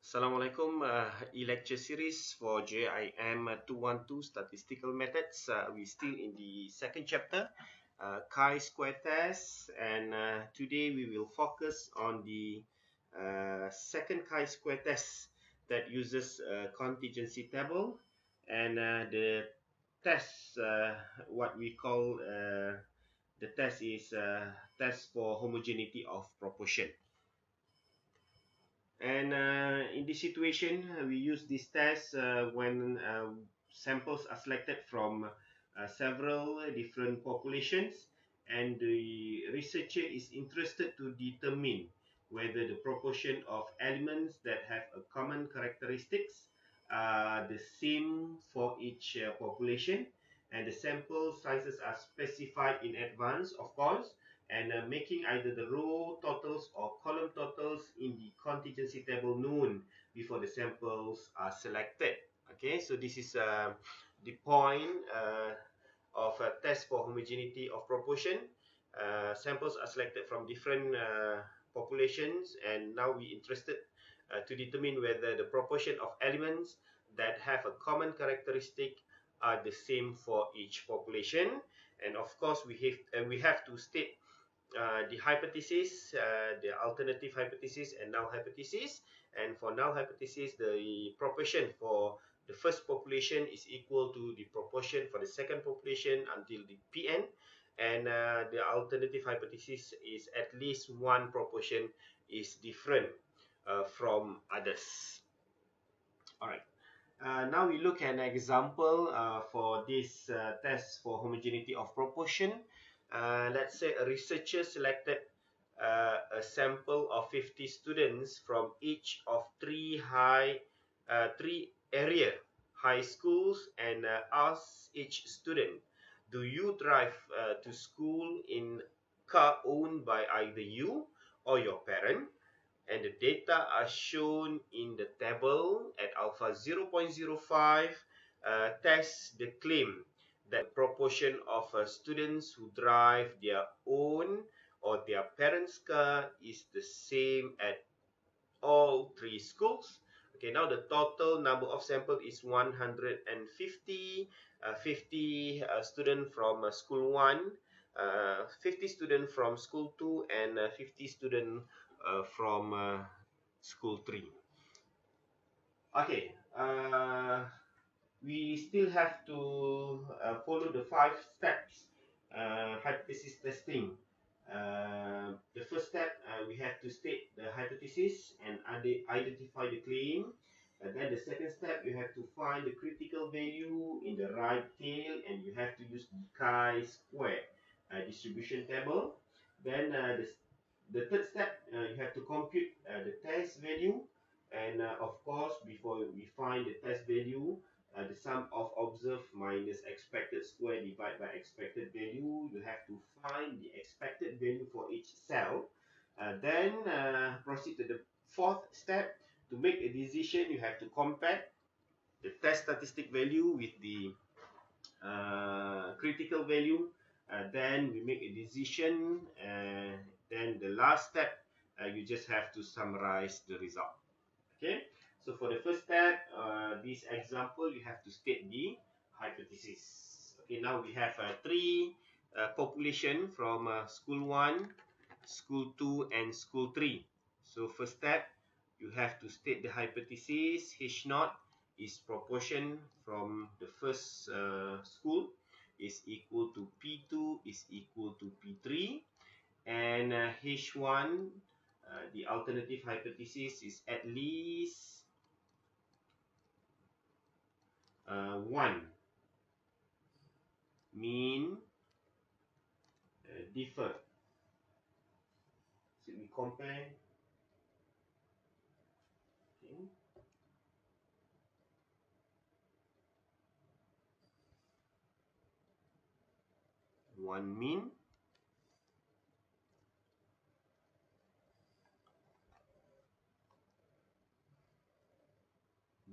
Assalamualaikum. E-lecture series for JIM 212 Statistical Methods. We're still in the second chapter, chi-square test, and today we will focus on the second chi-square test that uses a contingency table, and the test, what we call the test is test for homogeneity of proportion. And in this situation, we use this test when samples are selected from several different populations, and the researcher is interested to determine whether the proportion of elements that have a common characteristics are the same for each population, and the sample sizes are specified in advance, of course, and making either the row totals or column totals in the contingency table known before the samples are selected. Okay, so this is the point of a test for homogeneity of proportion. Samples are selected from different populations, and now we interested to determine whether the proportion of elements that have a common characteristic are the same for each population. And of course, we have to state the hypothesis, the alternative hypothesis, and null hypothesis. And for null hypothesis, the proportion for the first population is equal to the proportion for the second population until the Pn. And the alternative hypothesis is at least one proportion is different from others. All right. Now we look at an example for this test for homogeneity of proportion. Let's say a researcher selected a sample of 50 students from each of three area high schools, and asked each student, do you drive to school in car owned by either you or your parent? And the data are shown in the table. At alpha 0.05, tests the claim that proportion of students who drive their own or their parents' car is the same at all three schools. Okay, now the total number of samples is 150. 50 students from school 1, 50 students from school 2, and 50 students from school 3. Okay, we still have to follow the 5 steps hypothesis testing. The first step, we have to state the hypothesis and identify the claim. And then the second step, you have to find the critical value in the right tail, and you have to use the chi-square distribution table. Then the third step, you have to compute the test value, and of course, before we find the test value, the sum of observed minus expected square divided by expected value, you have to find the expected value for each cell. Then proceed to the fourth step. To make a decision, you have to compare the test statistic value with the critical value. Then we make a decision. Then the last step, you just have to summarize the result. Okay, so for the first step, this example, you have to state the hypothesis. Okay, now we have three population from school 1, school 2, and school 3. So first step, you have to state the hypothesis. H naught is proportion from the first school is equal to P2 is equal to P3, and H1, the alternative hypothesis is at least 1 mean differ. So we compare. Okay. One mean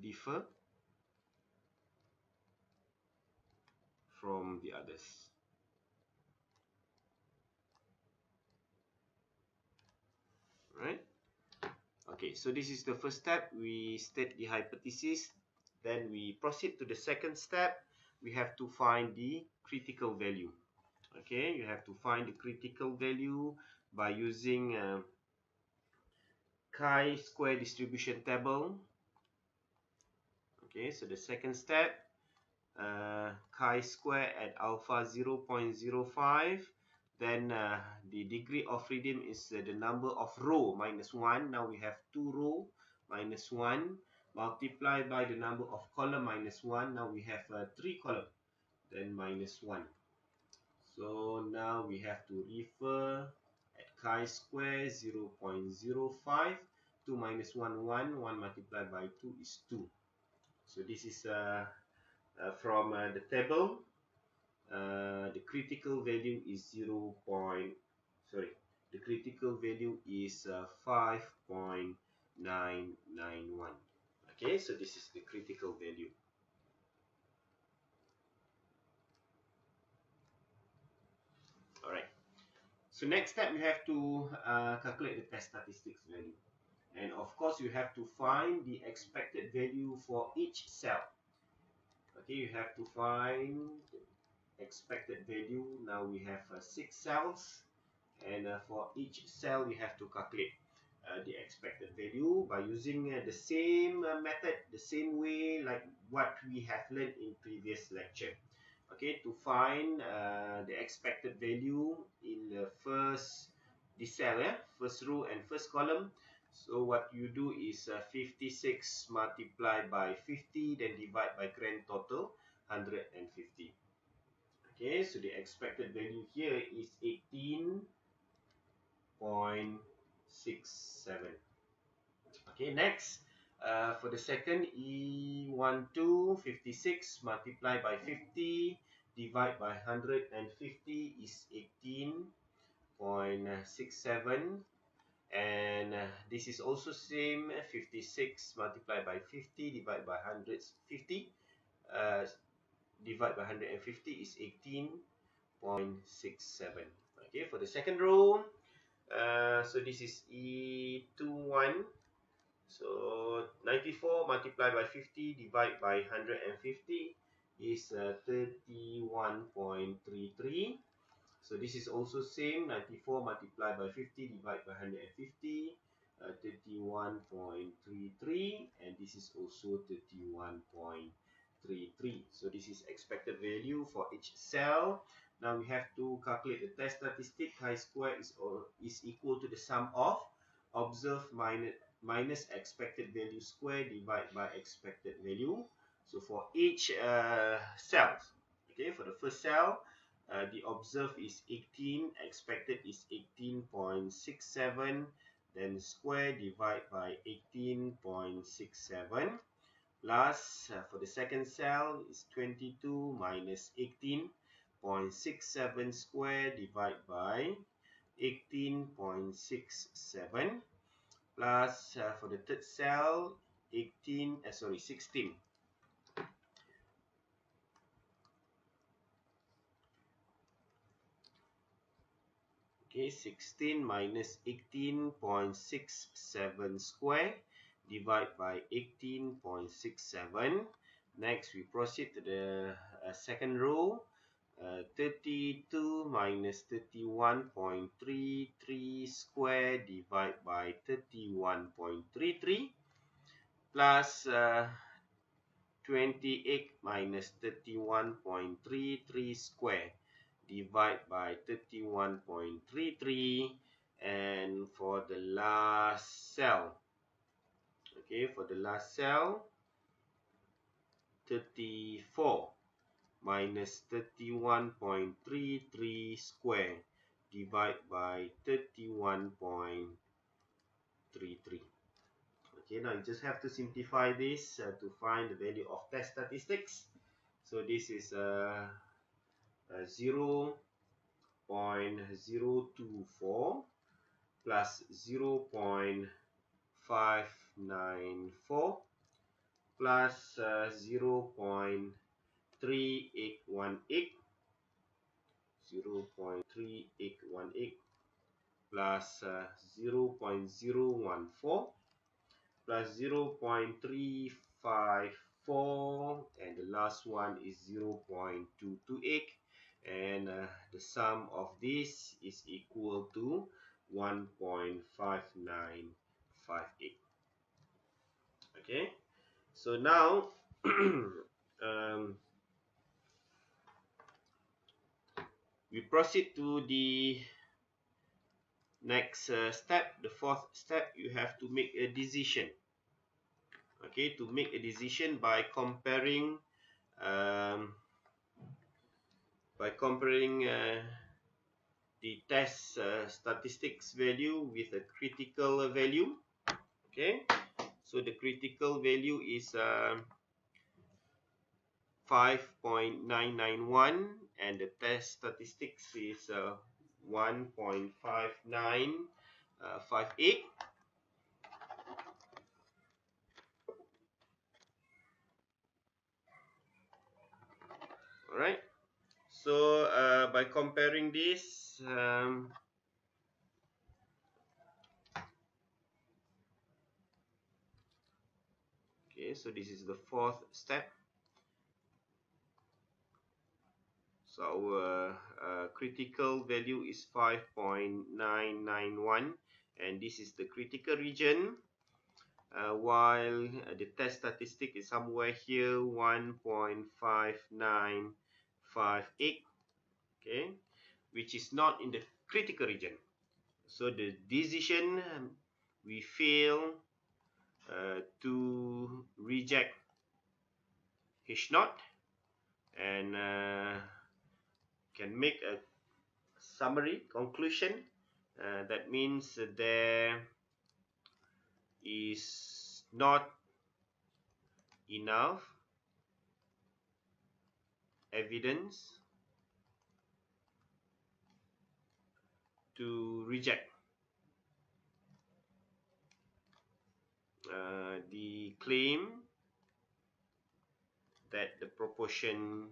differ from the others. Right? Okay, so this is the first step. We state the hypothesis. Then we proceed to the second step. We have to find the critical value. Okay, you have to find the critical value by using chi-square distribution table. Okay, so the second step, chi-square at alpha 0.05. Then the degree of freedom is the number of row minus 1. Now we have 2 row minus 1 multiplied by the number of column minus 1. Now we have 3 column, then minus 1. So now we have to refer at chi-square 0.05. 2 minus 1, 1. 1 multiplied by 2 is 2. So this is from the table. The critical value is the critical value is 5.991. Okay, so this is the critical value. All right. So next step, you have to calculate the test statistics value. And of course, you have to find the expected value for each cell. Okay, you have to find expected value. Now we have 6 cells, and for each cell we have to calculate the expected value by using the same method, the same way like what we have learned in previous lecture. Okay, to find the expected value in the first cell, first row and first column. So what you do is 56 multiplied by 50, then divide by grand total 150. Okay, so the expected value here is 18.67. Okay, next, for the second, E12, 56 multiplied by 50 divide by 150 is 18.67. And this is also same, 56 multiplied by 50 divided by 150 divide by 150 is 18.67. Okay, for the second row, so this is E21. So 94 multiplied by 50 divided by 150 is 31.33. So this is also same, 94 multiplied by 50 divided by 150, 31.33, and this is also 31.33. So this is expected value for each cell. Now we have to calculate the test statistic. Chi-square is equal to the sum of observed minus expected value square divided by expected value. So for each cell, okay, for the first cell, the observed is 18, expected is 18.67, then square divide by 18.67, plus for the second cell is 22 minus 18.67 square divide by 18.67, plus for the third cell 16. Okay, 16 minus 18.67 square divided by 18.67. Next, we proceed to the second row. 32 minus 31.33 square divided by 31.33 plus 28 minus 31.33 square divide by 31.33, and for the last cell, okay, for the last cell, 34 minus 31.33 square divide by 31.33. Okay, now you just have to simplify this to find the value of test statistics. So this is 0.024 plus 0.594 plus 0.3818 plus 0.014 plus 0.354, and the last one is 0.228, and the sum of this is equal to 1.5958. Okay, so now um, we proceed to the next step. The fourth step, you have to make a decision. Okay, to make a decision by comparing um, the test statistics value with a critical value. Okay, so the critical value is 5.991, and the test statistics is 1.5958. All right, so by comparing this, okay, so this is the fourth step. So our critical value is 5.991, and this is the critical region, while the test statistic is somewhere here, 1.5958, okay, which is not in the critical region. So the decision, we fail to reject H naught, and can make a summary conclusion. That means there is not enough evidence to reject the claim that the proportion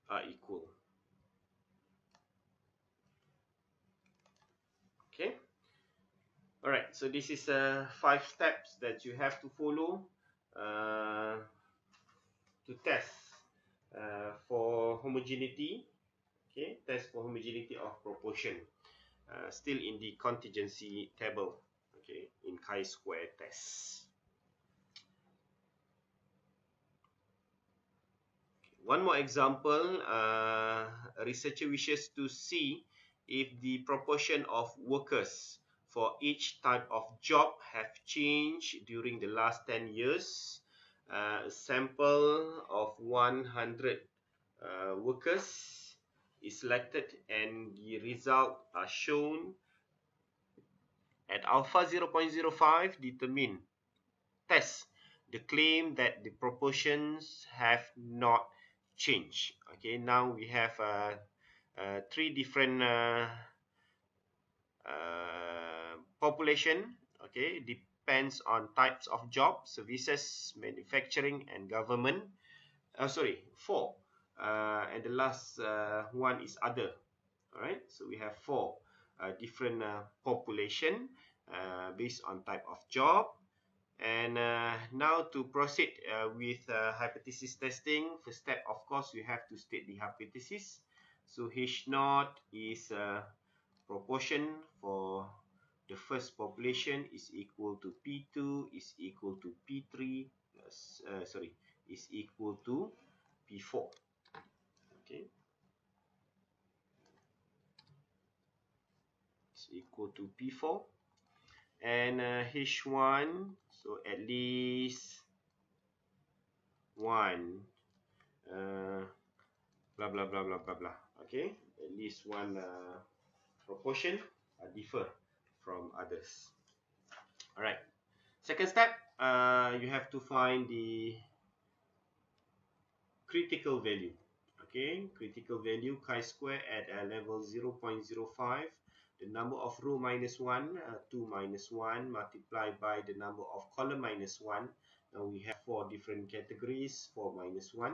are equal. Okay. All right. So this is 5 steps that you have to follow to test for homogeneity. Okay, test for homogeneity of proportion. Still in the contingency table. Okay, in chi-square test. One more example, a researcher wishes to see if the proportion of workers for each type of job have changed during the last 10 years. A sample of 100 workers is selected, and the results are shown. At alpha 0.05, determine, test the claim that the proportions have not changed. Okay, now we have 3 different population. Okay, depends on types of jobs, services, manufacturing, and government. Sorry, 4. And the last one is other. All right, so we have 4 different population based on type of job. And now to proceed with hypothesis testing, first step, of course, you have to state the hypothesis. So H naught is proportion for the first population is equal to P2 is equal to P3, is equal to P4. Okay, it's equal to P4. And H1, so at least one blah blah blah blah blah blah. Okay, at least one proportion differ from others. All right, second step, you have to find the critical value. Okay, critical value chi-square at level 0.05, the number of row minus 1, 2 minus 1 multiplied by the number of column minus 1. Now we have 4 different categories, 4 minus 1.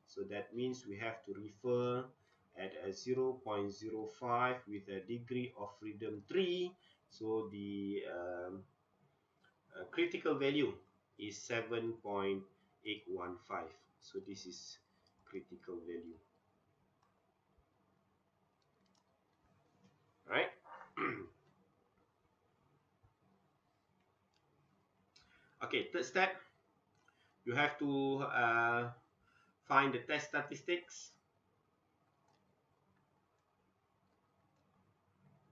So that means we have to refer at a 0.05 with a degree of freedom 3. So the critical value is 7.815. So this is critical value. Right? Okay, third step, you have to find the test statistics.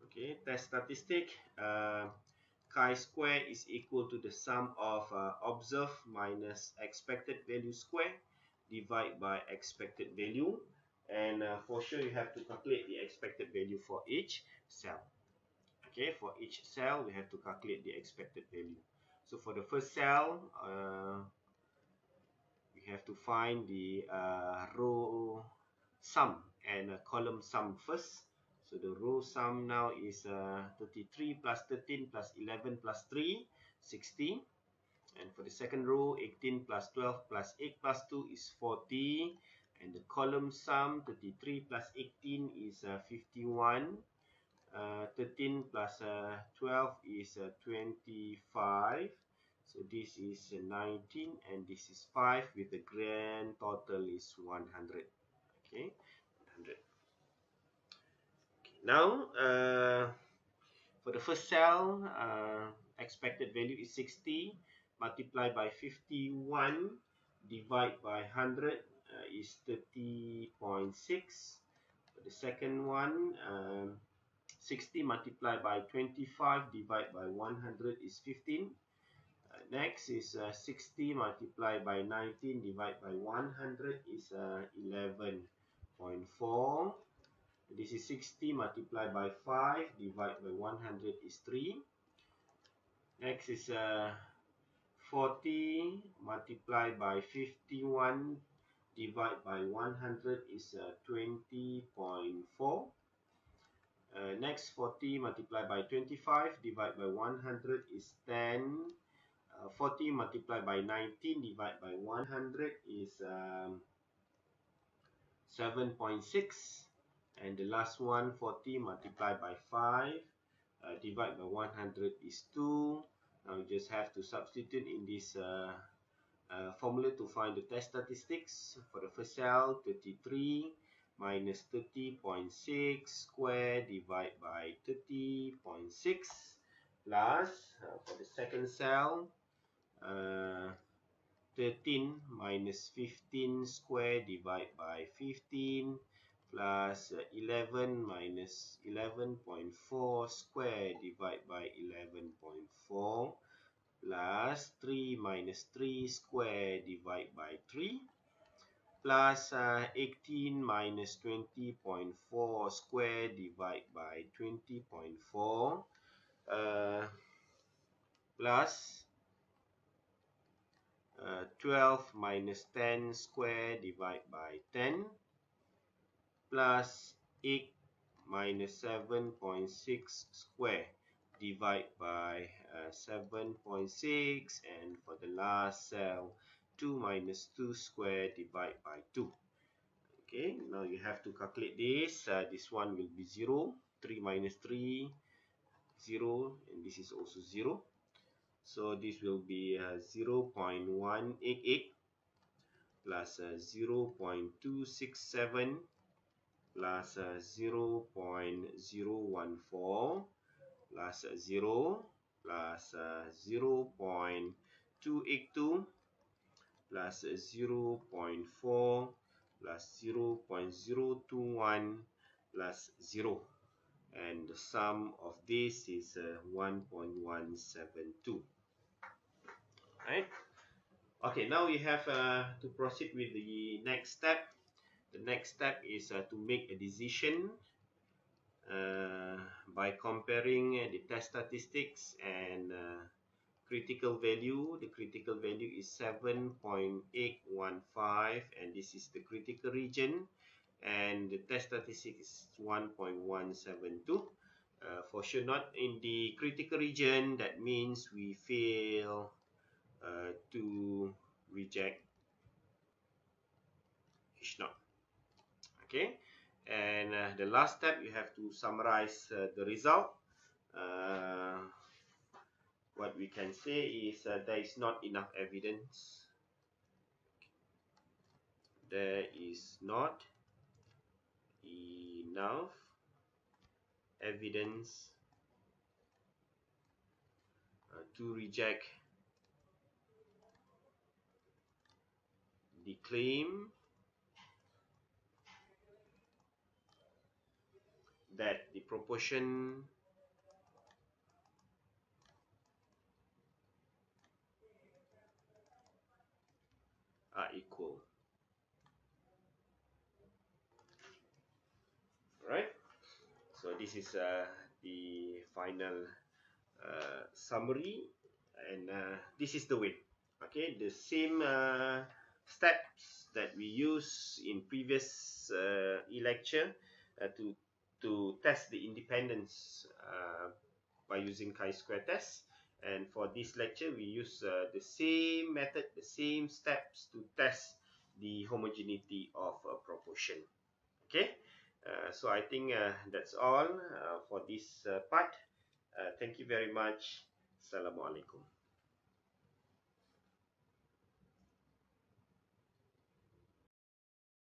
Okay, test statistic. Chi-square is equal to the sum of observed minus expected value square divided by expected value. And for sure, you have to calculate the expected value for each cell. Okay, for each cell, we have to calculate the expected value. So for the first cell, we have to find the row sum and column sum first. So the row sum now is 33 plus 13 plus 11 plus 3, 60. And for the second row, 18 plus 12 plus 8 plus 2 is 40. And the column sum, 33 plus 18 is 51. 13 plus 12 is 25. So this is 19 and this is 5 with the grand total is 100. Okay, 100. Okay. Now, for the first cell, expected value is 60 multiplied by 51 divided by 100 is 30.6. For the second one, 60 multiplied by 25 divided by 100 is 15. Next is 60 multiplied by 19 divided by 100 is 11.4. This is 60 multiplied by 5 divided by 100 is 3. Next is 40 multiplied by 51 divided by 100 is 20.4. Next 40 multiplied by 25 divided by 100 is 10. 40 multiplied by 19 divided by 100 is 7.6. And the last one, 40 multiplied by 5 divided by 100 is 2. Now you just have to substitute in this formula to find the test statistics. For the first cell, 33 minus 30.6 square divided by 30.6 plus for the second cell, 13 minus 15 square divided by 15 plus 11 minus 11.4 square divided by 11.4 plus 3 minus 3 square divided by 3 plus 18 minus 20.4 square divided by 20.4 plus 12 minus 10 square divided by 10 plus 8 minus 7.6 square divided by 7.6, and for the last cell, 2 minus 2 square divided by 2. Okay, now you have to calculate this. This one will be 0. 3 minus 3, 0, and this is also 0. So this will be 0.188 plus 0.267 plus 0.014 plus 0 plus 0.282 plus 0.4 plus 0.021 plus 0. And the sum of this is 1.172. Right? Okay, now we have to proceed with the next step. The next step is to make a decision by comparing the test statistics and critical value. The critical value is 7.815 and this is the critical region, and the test statistics is 1.172. For sure not in the critical region, that means we fail to reject H naught. Okay, and the last step, you have to summarize the result. uh, what we can say is there is not enough evidence. There is not enough evidence to reject the claim that the proportion are equal. Right? So this is the final summary, and this is the way. Okay, the same steps that we use in previous e-lecture to test the independence by using chi-square test. And for this lecture, we use the same method, the same steps to test the homogeneity of a proportion. Okay, so I think that's all for this part. Thank you very much. Assalamualaikum.